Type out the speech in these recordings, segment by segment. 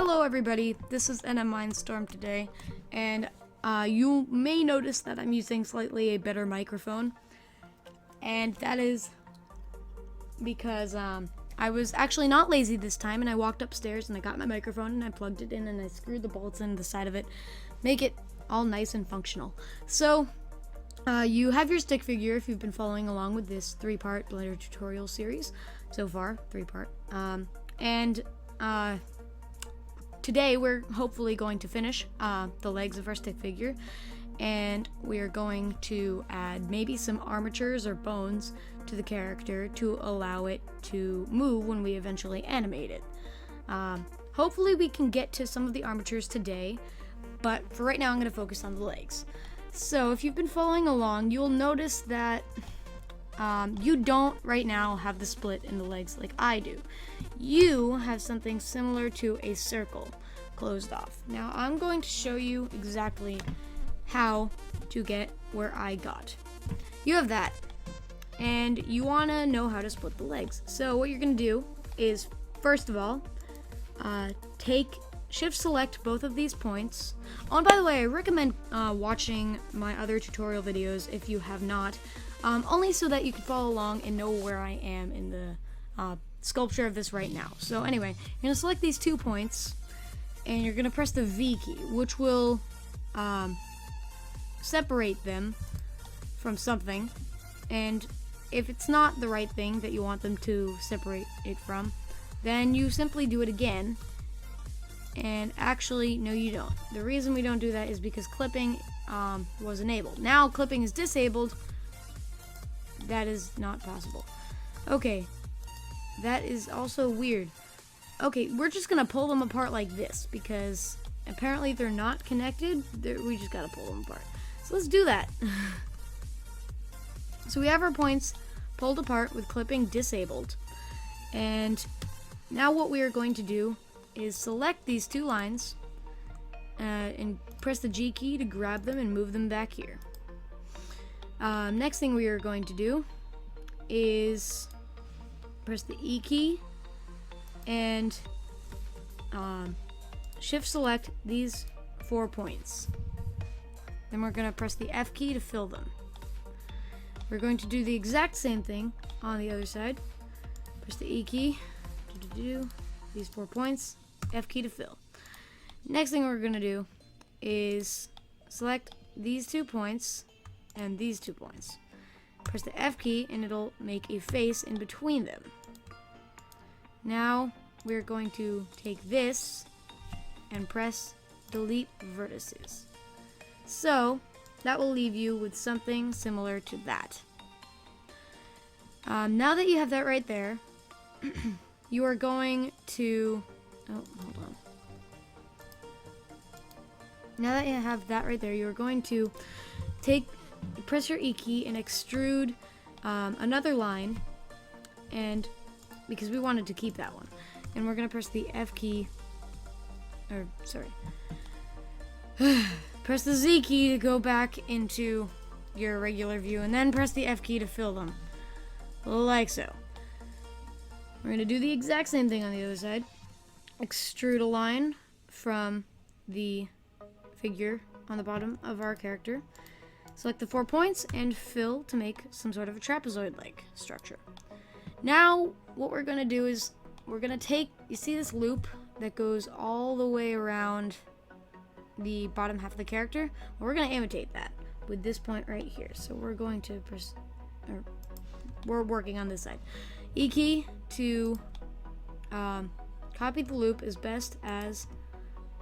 Hello everybody, this is NM Mindstorm today, and you may notice that I'm using slightly a better microphone, and that is because I was actually not lazy this time, and I walked upstairs and I got my microphone and I plugged it in and I screwed the bolts in the side of it, make it all nice and functional. So you have your stick figure if you've been following along with this 3-part Blender tutorial series so far, 3-part, today we're hopefully going to finish the legs of our stick figure, and we're going to add maybe some armatures or bones to the character to allow it to move when we eventually animate it. Hopefully we can get to some of the armatures today, but for right now I'm going to focus on the legs. So if you've been following along, you'll notice that you don't right now have the split in the legs like I do. You have something similar to a circle closed off. Now I'm going to show you exactly how to get where I got. You have that, and you want to know how to split the legs. So what you're going to do is, first of all, shift select both of these points. Oh, and by the way, I recommend watching my other tutorial videos if you have not, only so that you can follow along and know where I am in the sculpture of this right now. So anyway, you're going to select these 2 points, and you're going to press the V key, which will separate them from something. And if it's not the right thing that you want them to separate it from, then you simply do it again. And actually, no, you don't. The reason we don't do that is because clipping was enabled. Now clipping is disabled. That is not possible. Okay, that is also weird. Okay, we're just gonna pull them apart like this because apparently they're not connected. We just gotta pull them apart. So let's do that. So we have our points pulled apart with clipping disabled. And now what we are going to do is select these 2 lines and press the G key to grab them and move them back here. Next thing we are going to do is press the E key and shift select these 4 points. Then we're going to press the F key to fill them. We're going to do the exact same thing on the other side. Press the E key, these 4 points, F key to fill. Next thing we're going to do is select these 2 points and these 2 points. Press the F key and it'll make a face in between them. Now we're going to take this and press delete vertices. So that will leave you with something similar to that. Now that you have that right there, you are going to, hold on. Now that you have that right there, you are going to press your E key and extrude another line, and because we wanted to keep that one, and we're gonna press the F key, or sorry, press the Z key to go back into your regular view, and then press the F key to fill them, like so. We're gonna do the exact same thing on the other side. Extrude a line from the figure on the bottom of our character. Select the 4 points and fill to make some sort of a trapezoid-like structure. Now, what we're going to do is we're going to take, you see this loop that goes all the way around the bottom half of the character? Well, we're going to imitate that with this point right here. So we're going to we're working on this side. E key to copy the loop as best as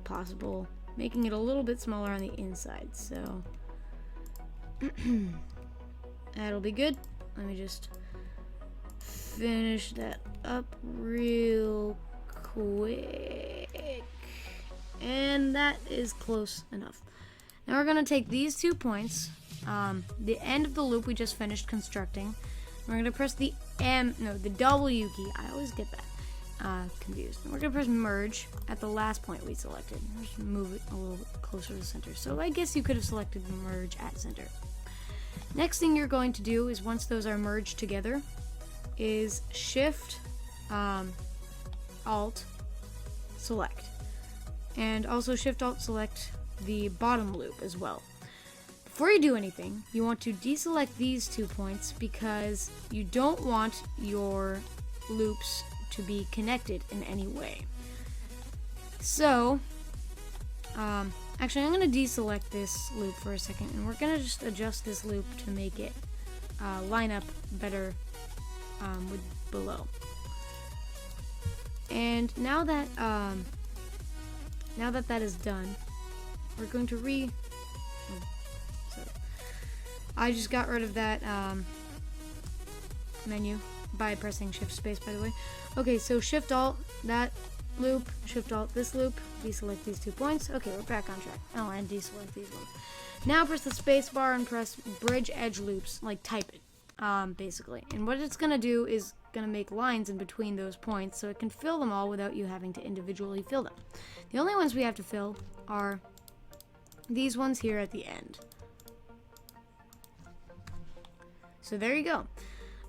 possible, making it a little bit smaller on the inside. So that'll be good. Let me just finish that up real quick. And that is close enough. Now we're going to take these 2 points, the end of the loop we just finished constructing. We're going to press the W key. I always get that confused. And we're going to press merge at the last point we selected. Just move it a little bit closer to the center. So I guess you could have selected merge at center. Next thing you're going to do is, once those are merged together, is shift Alt select. and also Shift Alt select the bottom loop as well. Before you do anything, you want to deselect these 2 points because you don't want your loops to be connected in any way. So, actually I'm going to deselect this loop for a second, and we're going to just adjust this loop to make it line up better with below. And now that that is done, we're going to I just got rid of that menu by pressing Shift Space, by the way. Okay, so Shift Alt that loop, Shift Alt this loop, deselect these 2 points. Okay, we're back on track. Oh, and deselect these ones. Now press the space bar and press Bridge Edge Loops, like type it, basically. And what it's gonna do is gonna make lines in between those points so it can fill them all without you having to individually fill them. The only ones we have to fill are these ones here at the end. So there you go.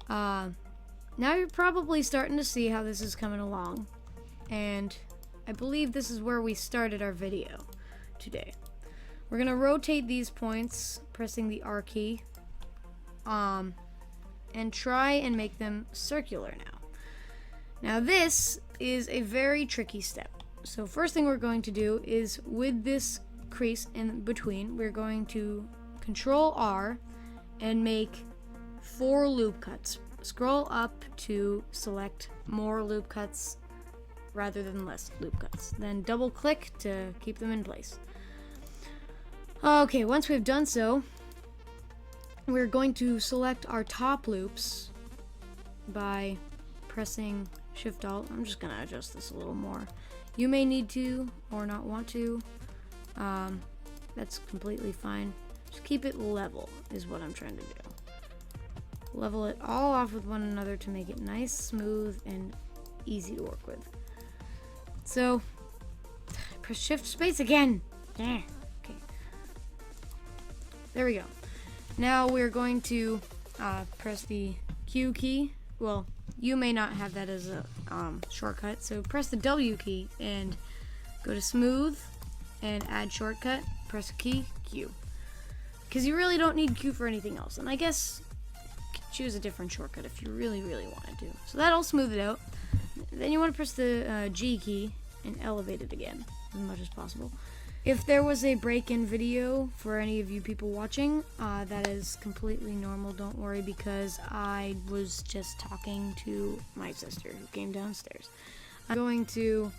Now you're probably starting to see how this is coming along, and I believe this is where we started our video today. We're gonna rotate these points, pressing the R key, and try and make them circular now. Now this is a very tricky step. So first thing we're going to do is, with this crease in between, we're going to Ctrl R and make 4 loop cuts. Scroll up to select more loop cuts rather than less loop cuts. Then double click to keep them in place. Okay, once we've done so, we're going to select our top loops by pressing Shift Alt. I'm just gonna adjust this a little more. You may need to or not want to. That's completely fine. Just keep it level is what I'm trying to do. Level it all off with one another to make it nice, smooth, and easy to work with. So, press Shift Space again. Yeah. Okay. There we go. Now we're going to press the Q key. Well, you may not have that as a shortcut, so press the W key and go to Smooth and add shortcut. Press key Q, because you really don't need Q for anything else. And I guess choose a different shortcut if you really wanted to. So that'll smooth it out. Then you want to press the G key and elevate it again as much as possible. If there was a break-in video for any of you people watching, that is completely normal. Don't worry, because I was just talking to my sister who came downstairs. I'm going to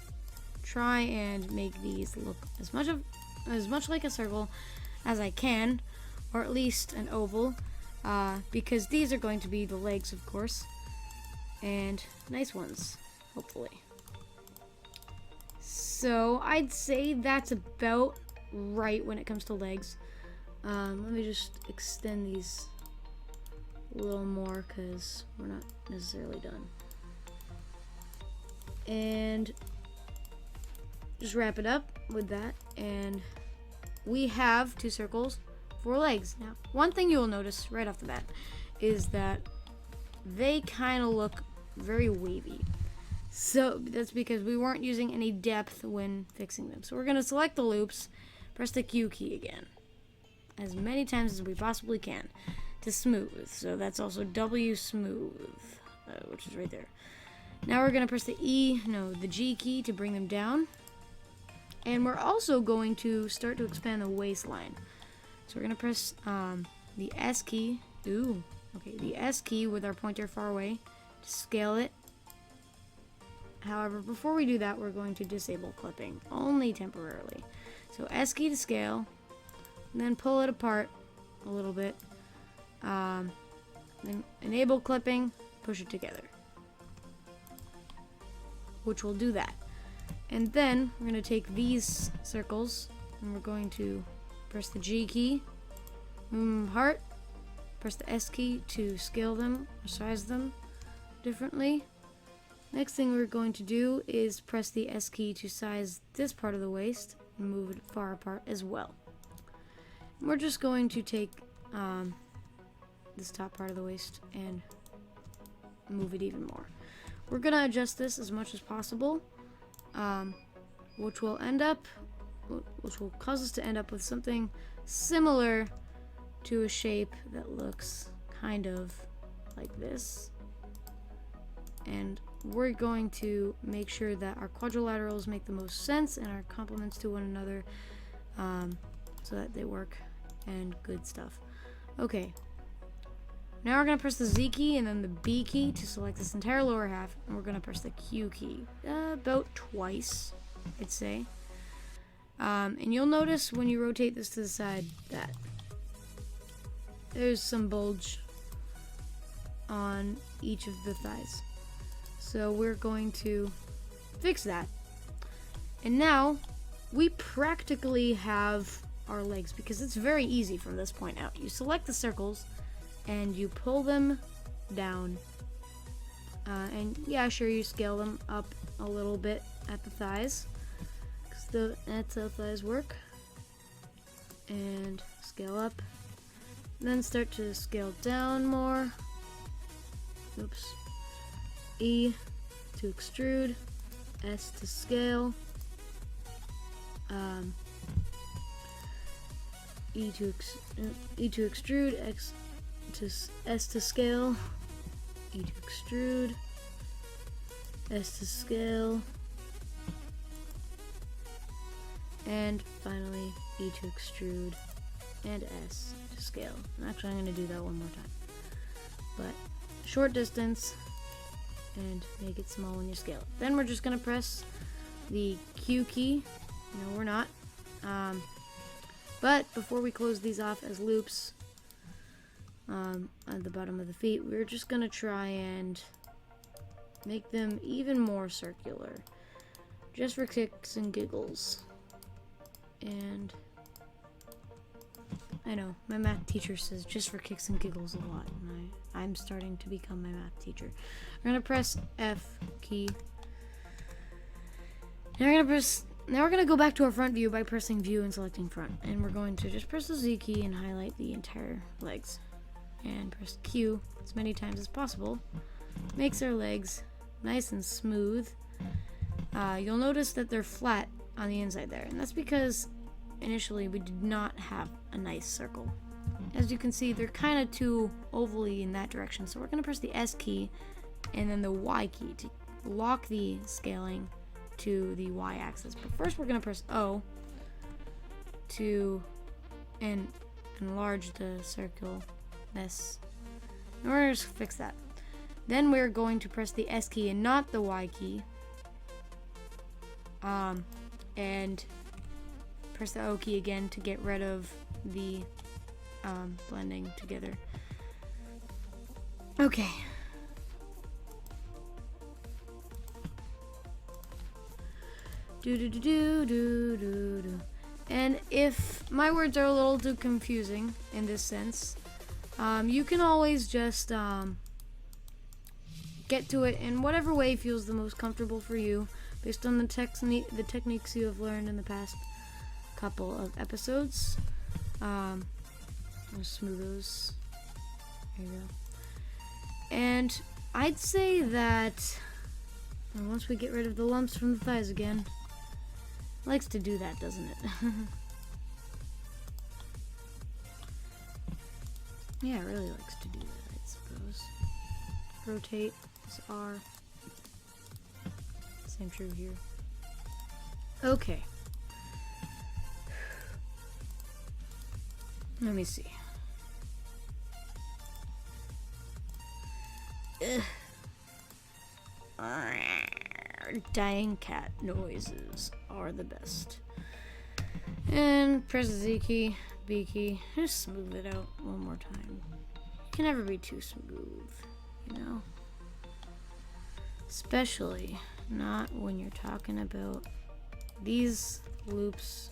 try and make these look as much like a circle as I can, or at least an oval. Because these are going to be the legs, of course, and nice ones, hopefully. So I'd say that's about right when it comes to legs. Let me just extend these a little more because we're not necessarily done. And just wrap it up with that, and we have 2 circles, 4 legs. Now, one thing you'll notice right off the bat is that they kind of look very wavy. So that's because we weren't using any depth when fixing them. So we're going to select the loops, press the Q key again, as many times as we possibly can to smooth. So that's also W smooth, which is right there. Now we're going to press the G key to bring them down. And we're also going to start to expand the waistline. So we're going to press the S key. The S key with our pointer far away to scale it. However, before we do that, we're going to disable clipping, only temporarily. So S key to scale, and then pull it apart a little bit. Then enable clipping, push it together, which will do that. And then we're going to take these circles, and we're going to press the G key, move them apart, press the S key to scale them or size them differently. Next thing we're going to do is press the S key to size this part of the waist and move it far apart as well. And we're just going to take this top part of the waist and move it even more. We're going to adjust this as much as possible, which will end up which will cause us to end up with something similar to a shape that looks kind of like this. And we're going to make sure that our quadrilaterals make the most sense and are complements to one another, so that they work, and good stuff. Okay, now we're going to press the Z key and then the B key to select this entire lower half, and we're going to press the Q key about twice, I'd say. And you'll notice when you rotate this to the side that there's some bulge on each of the thighs. So we're going to fix that. And now we practically have our legs, because it's very easy from this point out. You select the circles and you pull them down. And yeah, sure, you scale them up a little bit at the thighs, because that's how thighs work. And scale up. Then start to scale down more. Oops. E to extrude, S to scale, E to extrude, X to S to scale, E to extrude, S to scale, and finally E to extrude and S to scale. And actually, I'm going to do that one more time. But short distance, and make it small when you scale it. Then we're just going to press the Q key. No, we're not. But before we close these off as loops at the bottom of the feet, we're just going to try and make them even more circular, just for kicks and giggles. And I know, my math teacher says just for kicks and giggles a lot, and I'm starting to become my math teacher. We're gonna press F key. Now we're gonna go back to our front view by pressing view and selecting front. And we're going to just press the Z key and highlight the entire legs. And press Q as many times as possible. Makes our legs nice and smooth. You'll notice that they're flat on the inside there, and that's because initially we did not have a nice circle. As you can see, they're kind of too ovally in that direction, so we're going to press the S key and then the Y key to lock the scaling to the Y axis. But first we're going to press O to enlarge the circle. This. And we're going to fix that. Then we're going to press the S key and not the Y key. And press the O key again to get rid of the blending together. Okay. Do. And if my words are a little too confusing in this sense, you can always just get to it in whatever way feels the most comfortable for you, based on the techniques you have learned in the past couple of episodes. I'll smooth those. There you go. And I'd say that once we get rid of the lumps from the thighs again, it likes to do that, doesn't it? Yeah, it really likes to do that, I suppose. Rotate is R. Same true here. Okay. Let me see. Dying cat noises are the best. And press the Z key, B key, just smooth it out one more time. You can never be too smooth, you know? Especially not when you're talking about these loops,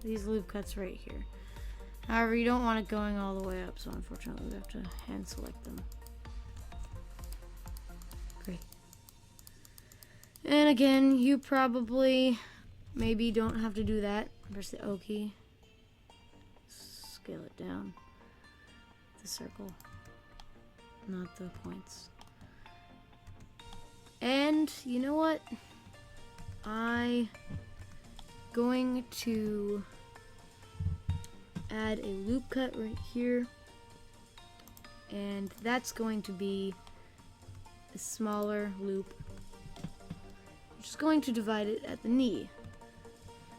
these loop cuts right here. However, you don't want it going all the way up, so unfortunately we have to hand select them. Great. And again, you probably maybe don't have to do that. Press the O key. Scale it down. The circle, not the points. And you know what? I going to add a loop cut right here, and that's going to be a smaller loop, which is going to divide it at the knee.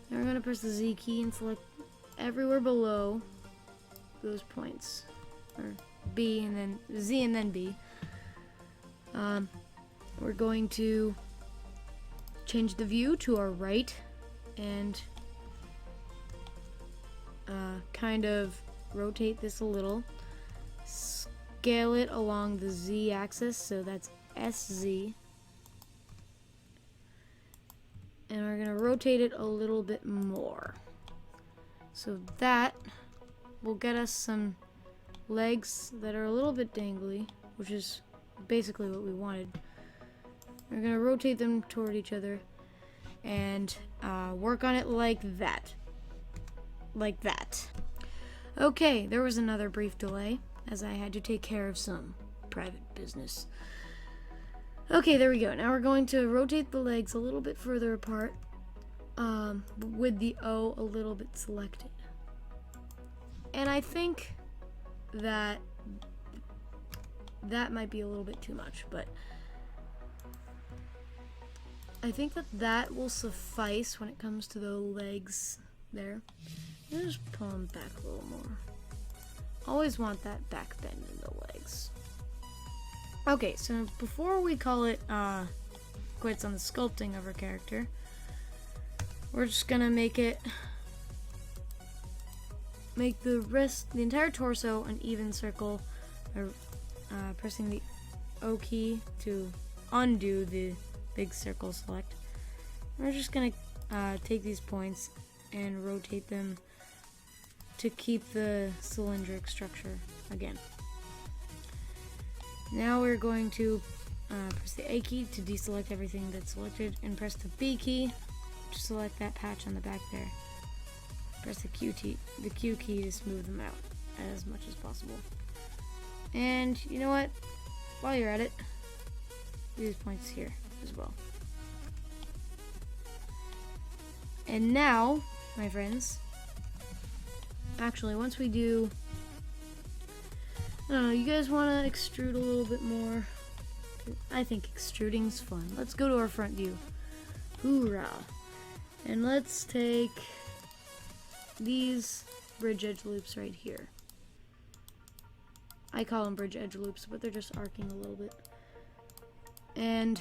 Now we're going to press the Z key and select everywhere below those points, or B and then Z and then B. We're going to change the view to our right and kind of rotate this a little, scale it along the Z axis, so that's SZ, and we're going to rotate it a little bit more, so that will get us some legs that are a little bit dangly, which is basically what we wanted. We're going to rotate them toward each other and work on it like that. Like that. Okay, there was another brief delay as I had to take care of some private business. Okay, there we go. Now we're going to rotate the legs a little bit further apart, with the O a little bit selected. And I think that might be a little bit too much, but I think that will suffice when it comes to the legs there. Just pull them back a little more. Always want that back bend in the legs. Okay, so before we call it quits on the sculpting of our character, we're just gonna make the entire torso an even circle, or pressing the O key to undo the big circle select. We're just gonna take these points and rotate them to keep the cylindric structure again. Now we're going to press the A key to deselect everything that's selected, and press the B key to select that patch on the back there. Press the Q key to smooth them out as much as possible. And you know what? While you're at it, these points here as well. And now, my friends, actually, once we do, I don't know, you guys want to extrude a little bit more? I think extruding's fun. Let's go to our front view. Hoorah! And let's take these bridge edge loops right here. I call them bridge edge loops, but they're just arcing a little bit. And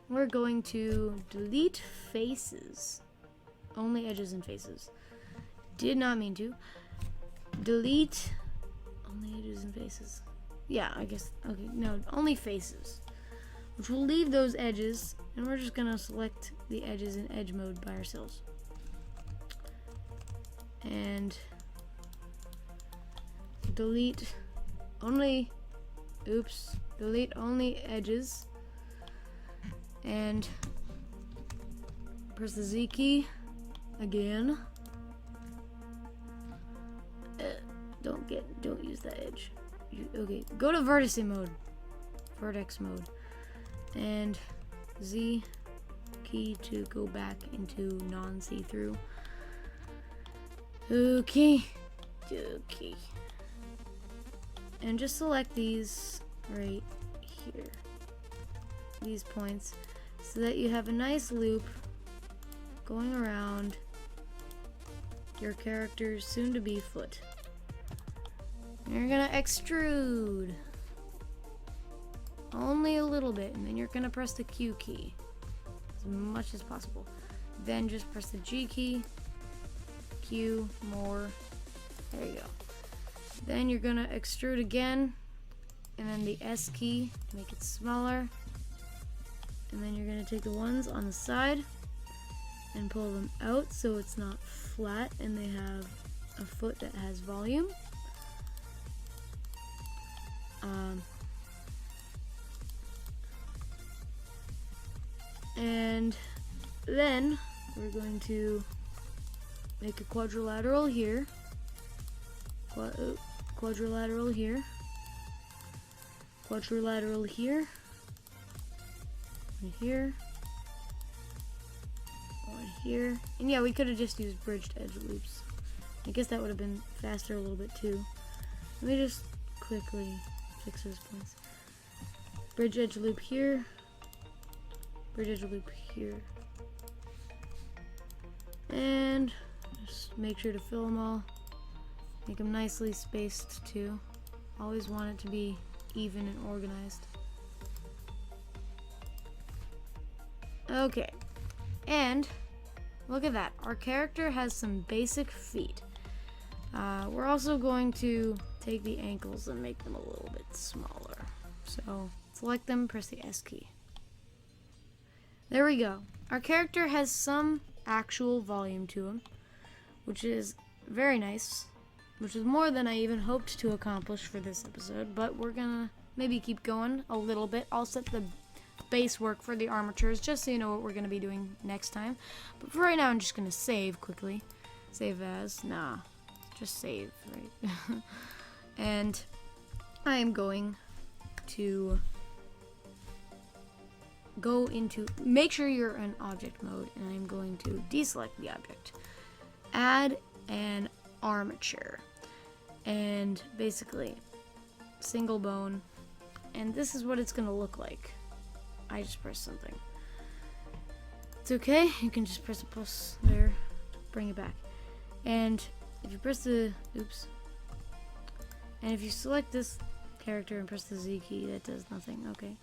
we're going to delete faces. Only edges and faces. Did not mean to. Delete only edges and faces. Yeah, I guess. Okay, no, only faces. Which will leave those edges, and we're just gonna select the edges in edge mode by ourselves. And delete only edges, and press the Z key again. Don't use that edge. Okay, go to vertex mode, and Z key to go back into non-see-through. Okay. And just select these right here, these points, so that you have a nice loop going around your character's soon-to-be foot. And you're gonna extrude only a little bit, and then you're gonna press the Q key as much as possible. Then just press the G key, Q, more. There you go. Then you're gonna extrude again, and then the S key, make it smaller. And then you're gonna take the ones on the side and pull them out so it's not flat and they have a foot that has volume. And then we're going to make a quadrilateral here, quadrilateral here, quadrilateral here, and here, one here. And yeah, we could have just used bridged edge loops. I guess that would have been faster a little bit too. Let me just quickly fix those points. Bridge edge loop here. Bridge edge loop here. And just make sure to fill them all. Make them nicely spaced too. Always want it to be even and organized. Okay. And look at that. Our character has some basic feet. We're also going to take the ankles and make them a little bit smaller. So select them, press the S key. There we go. Our character has some actual volume to him, which is very nice, which is more than I even hoped to accomplish for this episode, but we're gonna maybe keep going a little bit. I'll set the base work for the armatures just so you know what we're gonna be doing next time. But for right now, I'm just gonna save quickly. Save as, just save, right? And I am going to go into, make sure you're in object mode, and I'm going to deselect the object. Add an armature. And basically, single bone. And this is what it's going to look like. I just pressed something. It's okay, you can just press a plus there to bring it back. And if you press the, and if you select this character and press the Z key, that does nothing, okay.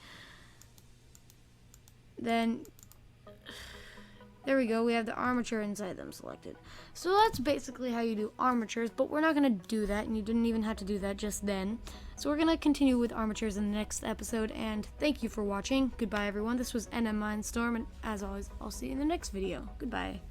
Then, there we go, we have the armature inside them selected. So that's basically how you do armatures, but we're not going to do that, and you didn't even have to do that just then. So we're going to continue with armatures in the next episode, and thank you for watching. Goodbye, everyone. This was NM Mindstorm, and as always, I'll see you in the next video. Goodbye.